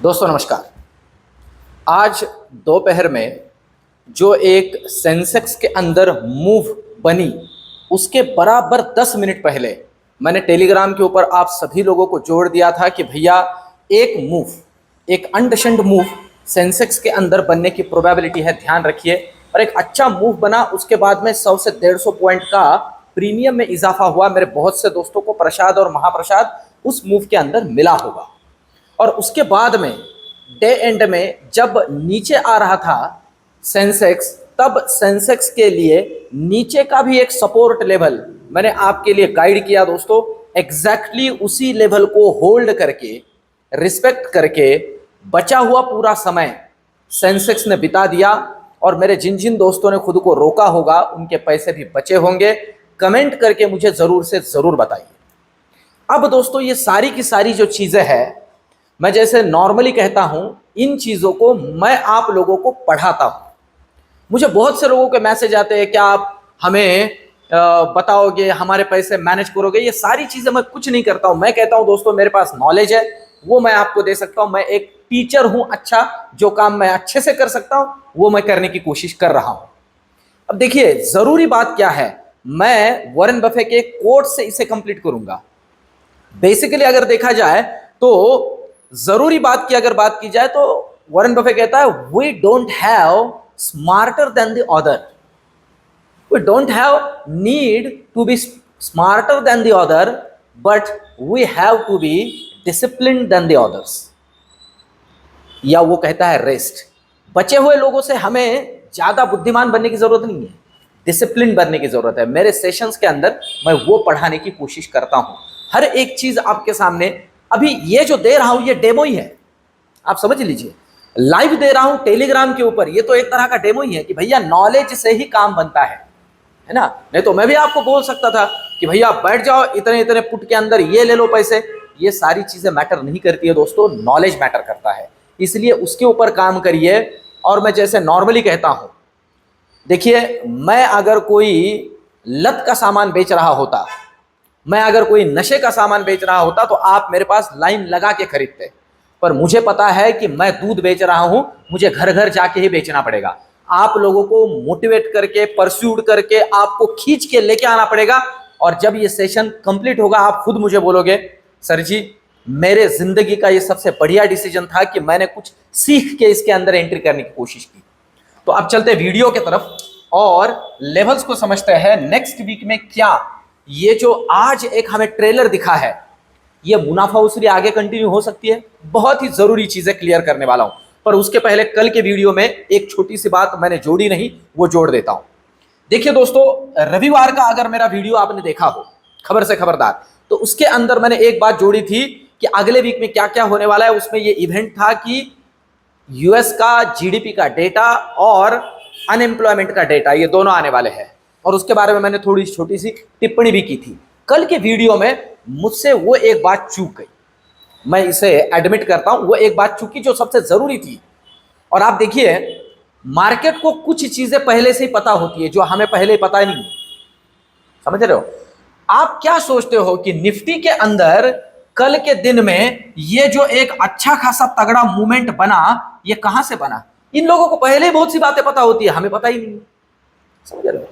दोस्तों नमस्कार। आज दोपहर में जो एक सेंसेक्स के अंदर मूव बनी, उसके बराबर 10 मिनट पहले मैंने टेलीग्राम के ऊपर आप सभी लोगों को जोड़ दिया था कि भैया एक मूव, एक अनडिसेंड मूव सेंसेक्स के अंदर बनने की प्रोबेबिलिटी है, ध्यान रखिए। और एक अच्छा मूव बना, उसके बाद में 100 से 150 पॉइंट का प्रीमियम में इजाफा हुआ। मेरे बहुत से दोस्तों को प्रसाद और महाप्रसाद उस मूव के अंदर मिला होगा। और उसके बाद में डे एंड में जब नीचे आ रहा था सेंसेक्स, तब सेंसेक्स के लिए नीचे का भी एक सपोर्ट लेवल मैंने आपके लिए गाइड किया दोस्तों। एग्जैक्टली उसी लेवल को होल्ड करके, रिस्पेक्ट करके बचा हुआ पूरा समय सेंसेक्स ने बिता दिया। और मेरे जिन जिन दोस्तों ने खुद को रोका होगा, उनके पैसे भी बचे होंगे। कमेंट करके मुझे ज़रूर से ज़रूर बताइए। अब दोस्तों ये सारी की सारी जो चीज़ें हैं, मैं जैसे नॉर्मली कहता हूं, इन चीज़ों को मैं आप लोगों को पढ़ाता हूं। मुझे बहुत से लोगों के मैसेज आते हैं, क्या आप हमें बताओगे, हमारे पैसे मैनेज करोगे। ये सारी चीज़ें मैं कुछ नहीं करता हूं। मैं कहता हूं दोस्तों, मेरे पास नॉलेज है, वो मैं आपको दे सकता हूं। मैं एक टीचर हूं अच्छा, जो काम मैं अच्छे से कर सकता हूं वो मैं करने की कोशिश कर रहा हूं। अब देखिए ज़रूरी बात क्या है, मैं वॉरेन बफे के कोट से इसे कंप्लीट करूंगा। बेसिकली अगर देखा जाए तो जरूरी बात की अगर बात की जाए तो वॉरेन बफे कहता है, we don't have smarter than the other, we don't have need to be smarter than the other, but we have to be disciplined than the others. या वो कहता है रेस्ट, बचे हुए लोगों से हमें ज्यादा बुद्धिमान बनने की जरूरत नहीं है, डिसिप्लिन बनने की जरूरत है। मेरे सेशंस के अंदर मैं वो पढ़ाने की कोशिश करता हूं। हर एक चीज आपके सामने, अभी ये जो दे रहा हूं ये डेमो ही है, आप समझ लीजिए। लाइव दे रहा हूं टेलीग्राम के ऊपर, ये तो एक तरह का डेमो ही है कि भैया नॉलेज से ही काम बनता है ना। नहीं तो मैं भी आपको बोल सकता था कि भैया बैठ जाओ, इतने इतने पुट के अंदर ये ले लो पैसे। ये सारी चीजें मैटर नहीं करती है दोस्तों, नॉलेज मैटर करता है। इसलिए उसके ऊपर काम करिए। और मैं जैसे नॉर्मली कहता हूं, देखिए मैं अगर कोई लत का सामान बेच रहा होता, मैं अगर कोई नशे का सामान बेच रहा होता, तो आप मेरे पास लाइन लगा के खरीदते। पर मुझे पता है कि मैं दूध बेच रहा हूं, मुझे घर घर जाके ही बेचना पड़ेगा। आप लोगों को मोटिवेट करके, परस्यूड करके, आपको खींच के लेके आना पड़ेगा। और जब ये सेशन कंप्लीट होगा, आप खुद मुझे बोलोगे, सर जी मेरे जिंदगी का ये सबसे बढ़िया डिसीजन था कि मैंने कुछ सीख के इसके अंदर एंट्री करने की कोशिश की। तो अब चलते वीडियो की तरफ और लेवल्स को समझते हैं। नेक्स्ट वीक में क्या, ये जो आज एक हमें ट्रेलर दिखा है, ये मुनाफा उसरी आगे कंटिन्यू हो सकती है। बहुत ही जरूरी चीजें क्लियर करने वाला हूं, पर उसके पहले कल के वीडियो में एक छोटी सी बात मैंने जोड़ी नहीं, वो जोड़ देता हूं। देखिए दोस्तों, रविवार का अगर मेरा वीडियो आपने देखा हो, खबर से खबरदार, तो उसके अंदर मैंने एक बात जोड़ी थी कि अगले वीक में क्या क्या होने वाला है। उसमें ये इवेंट था कि यूएस का जीडीपी का डेटा और अनएम्प्लॉयमेंट का डेटा, ये दोनों आने वाले हैं। और उसके बारे में मैंने थोड़ी छोटी सी टिप्पणी भी की थी। कल के वीडियो में मुझसे वो एक बात चूक गई, मैं इसे एडमिट करता हूं, वो एक बात चूकी जो सबसे जरूरी थी। और आप देखिए, मार्केट को कुछ चीजें पहले से ही पता होती है जो हमें पहले पता नहीं, समझ रहे हो। आप क्या सोचते हो कि निफ्टी के अंदर कल के दिन में ये जो एक अच्छा खासा तगड़ा मूवमेंट बना, ये कहां से बना? इन लोगों को पहले ही बहुत सी बातें पता होती है, हमें पता ही नहीं, समझ रहे हो।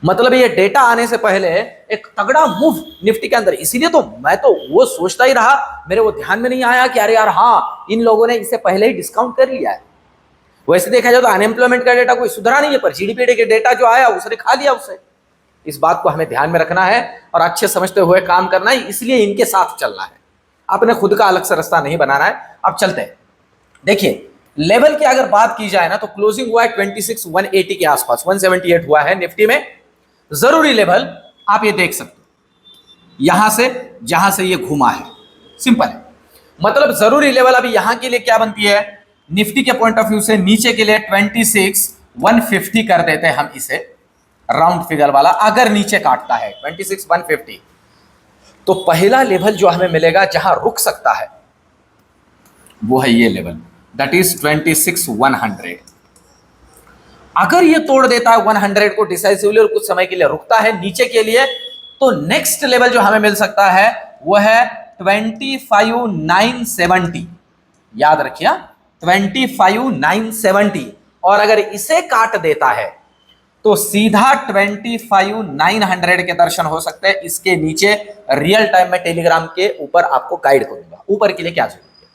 मतलब ये डेटा आने से पहले एक तगड़ा मूव निफ्टी के अंदर, इसीलिए तो मैं तो वो सोचता ही रहा, मेरे वो ध्यान में नहीं आया कि अरे यार हाँ, इन लोगों ने इसे पहले ही डिस्काउंट कर लिया है। वैसे देखा जाए तो अनएम्प्लॉयमेंट का डेटा कोई सुधरा नहीं है, पर जीडीपी के डेटा जो आया उसने खा लिया उसे। इस बात को हमें ध्यान में रखना है और अच्छे समझते हुए काम करना है, इसलिए इनके साथ चलना है। आपने खुद का अलग से रास्ता नहीं बनाना है। अब चलते हैं, देखिए लेवल की अगर बात की जाए ना, तो क्लोजिंग हुआ है 26,180 के आसपास, 178 हुआ है निफ्टी में। जरूरी लेवल आप ये देख सकते हो, यहां से जहां से ये घुमा है, सिंपल है। मतलब जरूरी लेवल अभी यहां के लिए क्या बनती है, निफ्टी के पॉइंट ऑफ व्यू से नीचे के लिए 26,150 कर देते हैं हम इसे, राउंड फिगर वाला। अगर नीचे काटता है 26,150, तो पहला लेवल जो हमें मिलेगा जहां रुक सकता है, वो है ये लेवल, दैट इज 26,100। अगर ये तोड़ देता है 100 को डिसाइसिवली और कुछ समय के लिए रुकता है नीचे के लिए, तो नेक्स्ट लेवल जो हमें मिल सकता है वो है 25,970। याद रखिए 25,970, और अगर इसे काट देता है तो सीधा 25,900 के दर्शन हो सकते हैं। इसके नीचे रियल टाइम में टेलीग्राम के ऊपर आपको गाइड करूंगा। ऊपर के लिए क्या जरूरी है,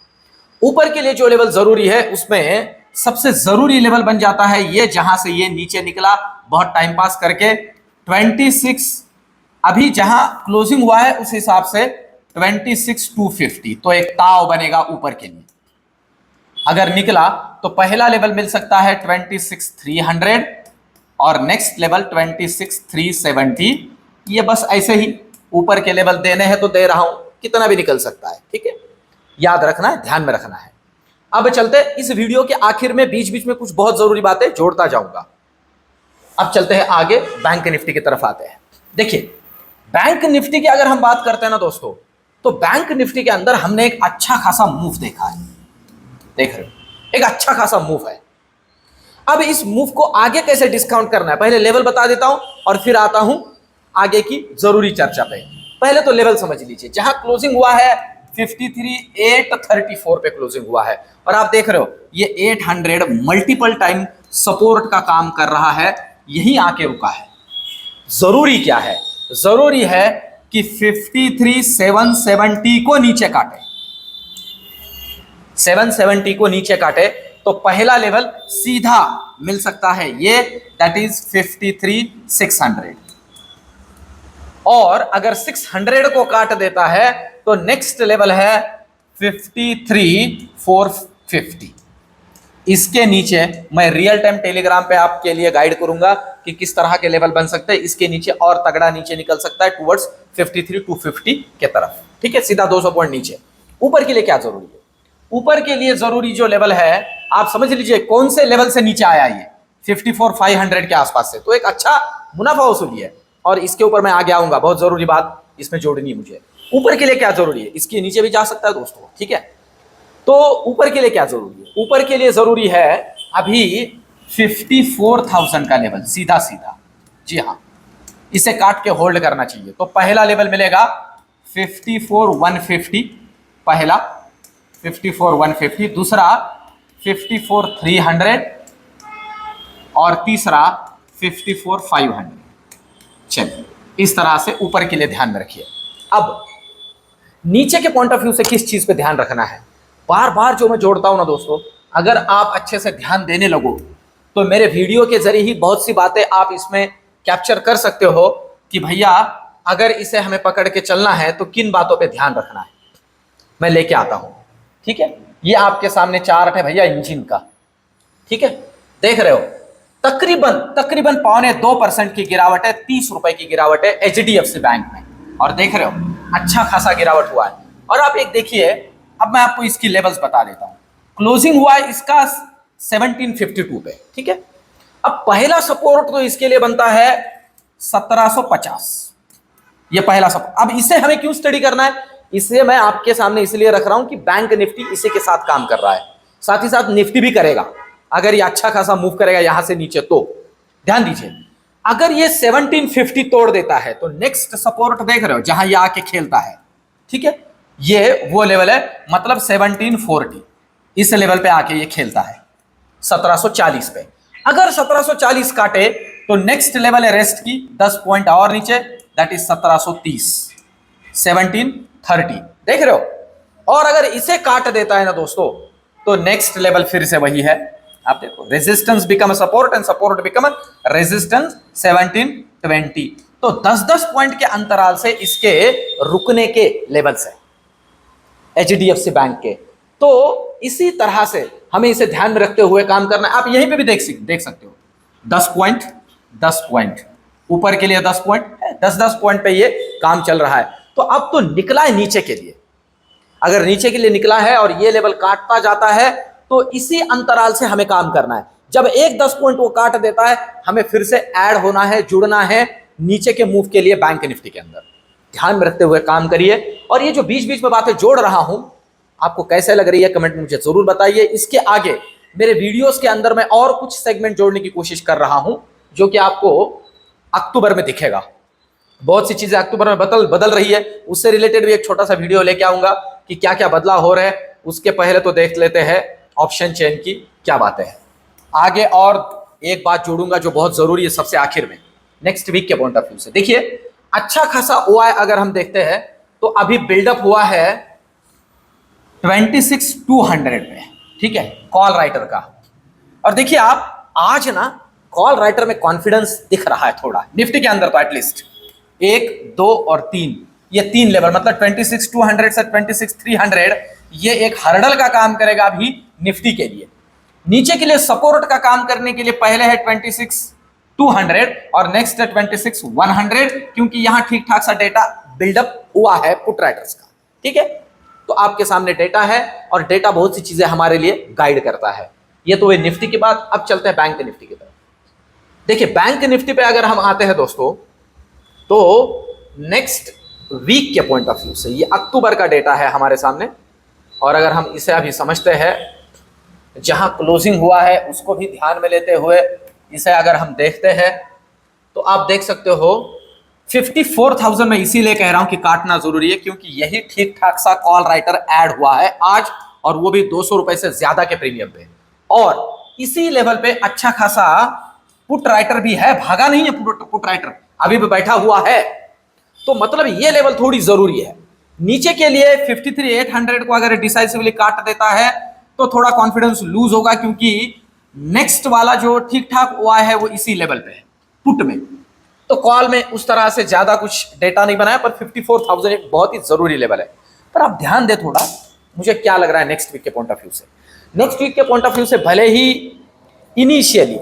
ऊपर के लिए जो लेवल जरूरी है उसमें सबसे जरूरी लेवल बन जाता है ये, जहां से ये नीचे निकला बहुत टाइम पास करके 26, अभी जहां क्लोजिंग हुआ है उस हिसाब से 26,250, तो एक ताव बनेगा ऊपर के लिए। अगर निकला तो पहला लेवल मिल सकता है 26,300 और नेक्स्ट लेवल 26,370। ये बस ऐसे ही ऊपर के लेवल देने हैं तो दे रहा हूं, कितना भी निकल सकता है, ठीक है, याद रखना है, ध्यान में रखना है। अब चलते इस वीडियो के आखिर में बीच बीच में कुछ बहुत जरूरी बातें जोड़ता जाऊंगा। अब चलते हैं आगे, बैंक निफ्टी की तरफ आते हैं। देखिए बैंक निफ्टी की अगर हम बात करते हैं ना दोस्तों, तो बैंक निफ्टी के अंदर हमने एक अच्छा खासा मूव देखा है, देख रहे हो, एक अच्छा खासा मूव है। अब इस मूव को आगे कैसे डिस्काउंट करना है, पहले लेवल बता देता हूं और फिर आता हूं आगे की जरूरी चर्चा पे। पहले तो लेवल समझ लीजिए, जहां क्लोजिंग हुआ है 53,834 पे क्लोजिंग हुआ है, और आप देख रहे हो ये 800 मल्टीपल टाइम सपोर्ट का काम कर रहा है, यहीं आके रुका है। जरूरी क्या है, जरूरी है कि 53,770 को नीचे काटे, 770 को नीचे काटे तो पहला लेवल सीधा मिल सकता है ये, दैट इज 53,600, और अगर 600 को काट देता है तो नेक्स्ट लेवल है 53,450। इसके नीचे मैं रियल टाइम टेलीग्राम पे आपके लिए गाइड करूंगा कि किस तरह के लेवल बन सकते हैं। इसके नीचे और तगड़ा नीचे निकल सकता है टुवर्ड्स 53,250 के तरफ, ठीक है, सीधा 200 पॉइंट नीचे। ऊपर के लिए क्या जरूरी है, ऊपर के लिए जरूरी जो लेवल है आप समझ लीजिए कौन से लेवल से नीचे आया ये 54,500 के आसपास से, तो एक अच्छा मुनाफा वसूली है, और इसके ऊपर मैं आगे आऊंगा, बहुत जरूरी बात इसमें जोड़नी है मुझे। ऊपर के लिए क्या जरूरी है, इसके नीचे भी जा सकता है दोस्तों, ठीक है। तो ऊपर के लिए क्या जरूरी है, ऊपर के लिए जरूरी है अभी 54,000 का लेवल, सीधा सीधा, जी हाँ, इसे काट के होल्ड करना चाहिए। तो पहला लेवल मिलेगा 54,150, पहला 54,150, दूसरा 54,300 और तीसरा 54,500। चलिए इस तरह से ऊपर के लिए ध्यान में रखिए। अब नीचे के पॉइंट ऑफ व्यू से किस चीज पे ध्यान रखना है, बार बार जो मैं जोड़ता हूं ना दोस्तों, अगर आप अच्छे से ध्यान देने लगो तो मेरे वीडियो के जरिए ही बहुत सी बातें आप इसमें कैप्चर कर सकते हो कि भैया अगर इसे हमें पकड़ के चलना है तो किन बातों पे ध्यान रखना है। मैं लेके आता हूं, ठीक है। ये आपके सामने चार्ट है भैया इंजन का, ठीक है, देख रहे हो, तकरीबन 2.25% की गिरावट है, 30 रुपए की गिरावट है HDFC बैंक में, और देख रहे हो अच्छा खासा गिरावट हुआ है। और आप एक देखिए, अब मैं आपको इसकी लेवल्स बता देता हूं। क्लोजिंग हुआ है इसका 1752 पे, ठीक है। अब पहला सपोर्ट तो इसके लिए बनता है 1750, ये पहला सपोर्ट। अब इसे हमें क्यों स्टडी करना है, इसे मैं आपके सामने इसलिए रख रहा हूं कि बैंक निफ्टी इसी के साथ काम कर रहा है, साथ ही साथ निफ्टी भी करेगा अगर ये अच्छा खासा मूव करेगा यहां से नीचे। तो ध्यान दीजिए, अगर ये 1750 तोड़ देता है तो नेक्स्ट सपोर्ट देख रहे हो जहां ये आके खेलता है, ठीक है, ये वो लेवल है, मतलब 1740, इस लेवल पे आके ये खेलता है 1740 पे। अगर 1740 काटे तो नेक्स्ट लेवल है रेस्ट की 10 पॉइंट और नीचे, दैट इज 1730, 1730, देख रहे हो। और अगर इसे काट देता है ना दोस्तों तो नेक्स्ट लेवल फिर से वही है, आप देखो, resistance become support and support become resistance 1720। तो 10-10 पॉइंट के अंतराल से इसके रुकने के लेवल्स है HDFC बैंक के। तो इसी तरह से हमें इसे ध्यान में रखते हुए काम करना है। आप यहीं पे भी देख सकते हो 10 पॉइंट 10 पॉइंट, ऊपर के लिए 10 पॉइंट, 10-10 पॉइंट पे ये काम चल रहा है। तो अब तो निकला है नीचे के लिए, अगर नीचे के लिए निकला है और ये लेवल काटता जाता है तो इसी अंतराल से हमें काम करना है। जब एक 10 पॉइंट वो काट देता है हमें फिर से ऐड होना है, जुड़ना है नीचे के मूव के लिए बैंक निफ्टी के अंदर। ध्यान में रखते हुए काम करिए। और ये जो बीच बीच में बातें जोड़ रहा हूं आपको कैसे लग रही है कमेंट में मुझे जरूर बताइए। इसके आगे मेरे वीडियोस के अंदर मैं और कुछ सेगमेंट जोड़ने की कोशिश कर रहा हूं जो कि आपको अक्टूबर में दिखेगा। बहुत सी चीजें अक्टूबर में बदल रही है, उससे रिलेटेड भी एक छोटा सा वीडियो लेके आऊंगा कि क्या क्या बदलाव हो रहे हैं, उसके पहले तो देख लेते हैं ऑप्शन चेन की क्या बातें हैं। आगे और एक बात जोड़ूंगा जो बहुत जरूरी है सबसे आखिर में, नेक्स्ट वीक के पॉइंट ऑफ व्यू से। देखिए अच्छा खासा ओआई अगर हम देखते हैं तो अभी बिल्डअप हुआ है 26,200 में, ठीक है, कॉल राइटर का। और देखिए आप आज ना कॉल राइटर में कॉन्फिडेंस दिख रहा है थोड़ा, निफ्टी के अंदर तो एटलीस्ट 1, 2 और 3, ये 3 लेवल मतलब 26,200 से 26,300, ये एक हर्डल का काम करेगा अभी निफ्टी के लिए। नीचे के लिए सपोर्ट का काम करने के लिए पहले है 26,200 और नेक्स्ट है 26,100, क्योंकि यहां ठीक ठाक सा डेटा बिल्डअप हुआ है पुट राइटर्स का, ठीक है। तो आपके सामने डेटा है और डेटा बहुत सी चीजें हमारे लिए गाइड करता है। ये तो हुई निफ्टी की बात। अब चलते हैं बैंक निफ्टी की तरफ। देखिए बैंक निफ्टी पे अगर हम आते हैं दोस्तों, तो नेक्स्ट वीक के पॉइंट ऑफ व्यू से ये अक्टूबर का डेटा है हमारे सामने, और अगर हम इसे अभी समझते हैं, जहां क्लोजिंग हुआ है उसको भी ध्यान में लेते हुए इसे अगर हम देखते हैं, तो आप देख सकते हो 54,000 में इसीलिए कह रहा हूं कि काटना जरूरी है, क्योंकि यही ठीक ठाक सा कॉल राइटर ऐड हुआ है आज, और वो भी 200 रुपए से ज्यादा के प्रीमियम पे, और इसी लेवल पे अच्छा खासा पुट राइटर भी है, भागा नहीं है पुट राइटर, अभी भी बैठा हुआ है। तो मतलब ये लेवल थोड़ी जरूरी है। नीचे के लिए 53,800 को अगर डिसाइसिवली काट देता है तो थोड़ा कॉन्फिडेंस लूज होगा, क्योंकि नेक्स्ट वाला जो ठीक ठाक हुआ है वो इसी लेवल पे है पुट में। तो कॉल में उस तरह से ज्यादा कुछ डेटा नहीं बनाया, पर 54,000 एक बहुत ही जरूरी लेवल है। पर आप ध्यान दे थोड़ा, मुझे क्या लग रहा है नेक्स्ट वीक के पॉइंट ऑफ व्यू से। नेक्स्ट वीक के पॉइंट ऑफ व्यू से भले ही इनिशियली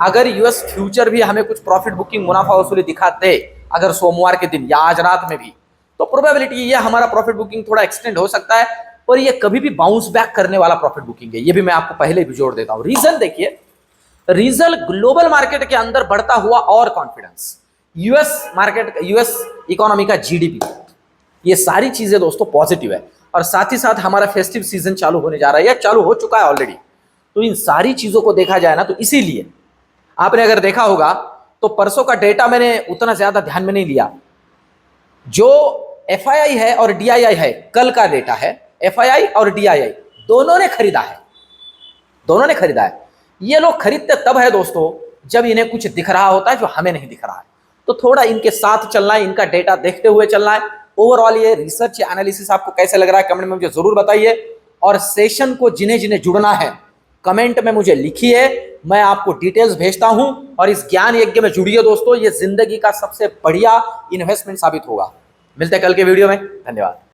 अगर यूएस फ्यूचर भी हमें कुछ प्रॉफिट बुकिंग मुनाफा वसूली दिखा दे, अगर सोमवार के दिन या आज रात में भी, तो प्रोबेबिलिटी ये हमारा प्रॉफिट बुकिंग थोड़ा एक्सटेंड हो सकता है, पर ये कभी भी बाउंस बैक करने वाला प्रॉफिट बुकिंग है, ये भी मैं आपको पहले भी जोड़ देता हूं। रीजन देखिए, रीजन ग्लोबल मार्केट के अंदर बढ़ता हुआ और confidence, US market, US economy का जीडीपी, ये सारी चीजें दोस्तों पॉजिटिव है। और साथ ही साथ हमारा फेस्टिव सीजन चालू होने जा रहा है या चालू हो चुका है ऑलरेडी। तो इन सारी चीजों को देखा जाए ना, तो इसीलिए आपने अगर देखा होगा तो परसों का डेटा मैंने उतना ज्यादा ध्यान में नहीं लिया। जो एफआईआई है और डीआईआई है, कल का डेटा है, एफआईआई और डीआईआई दोनों ने खरीदा है, दोनों ने खरीदा है। ये लोग खरीदते तब है दोस्तों जब इन्हें कुछ दिख रहा होता है जो हमें नहीं दिख रहा है। तो थोड़ा इनके साथ चलना है, इनका डेटा देखते हुए चलना है। ओवरऑल ये रिसर्च या एनालिसिस आपको कैसे लग रहा है कमेंट में मुझे जरूर बताइए, और सेशन को जिन्हें जिन्हें जुड़ना है कमेंट में मुझे लिखिए, मैं आपको डिटेल्स भेजता हूं। और इस ज्ञान यज्ञ में जुड़िए दोस्तों, ये जिंदगी का सबसे बढ़िया इन्वेस्टमेंट साबित होगा। मिलते हैं कल के वीडियो में, धन्यवाद।